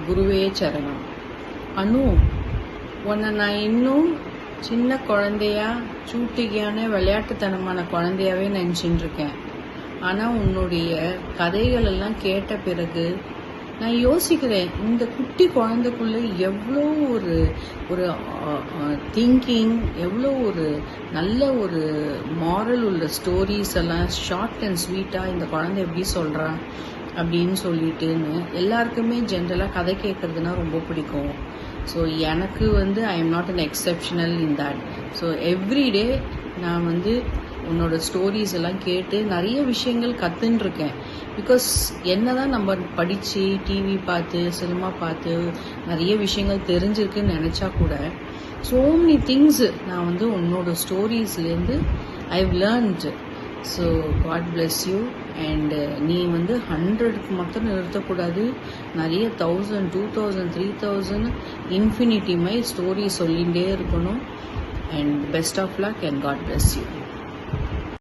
குருவே சரணம். அனு, உன்னை நான் இன்னும் சின்ன குழந்தையா, சூட்டிகையான விளையாட்டுத்தனமான குழந்தையாவே நினச்சிட்டு இருக்கேன். ஆனால் உன்னுடைய கதைகள் எல்லாம் கேட்ட பிறகு நான் யோசிக்கிறேன், இந்த குட்டி குழந்தைக்குள்ள எவ்வளோ ஒரு ஒரு திங்கிங், எவ்வளோ ஒரு நல்ல ஒரு மாரல் உள்ள ஸ்டோரிஸ் எல்லாம் ஷார்ட் அண்ட் ஸ்வீட்டாக இந்த குழந்தை எப்படி சொல்கிறான் அப்படின்னு சொல்லிட்டுன்னு. எல்லாருக்குமே ஜென்ரலாக கதை கேட்குறதுனா ரொம்ப பிடிக்கும். ஸோ எனக்கு I am not an exceptional in that. So everyday நான் உன்னோட ஸ்டோரிஸ் எல்லாம் கேட்டு நிறைய விஷயங்கள் கற்றுன்ருக்கேன். பிகாஸ் என்ன தான் நம்ம படித்து டிவி பார்த்து சினிமா பார்த்து நிறைய விஷயங்கள் தெரிஞ்சிருக்குன்னு நினச்சா கூட ஸோ மெனி திங்ஸ் நான் உன்னோட ஸ்டோரிஸ்லேருந்து I have learnt. So God bless you. And நீ 100க்கு மட்டும் நிறுத்தக்கூடாது. நிறைய 1000, 2000, 3000 இன்ஃபினிட்டி மை ஸ்டோரி சொல்லிகிட்டே இருக்கணும். And best of luck and God bless you.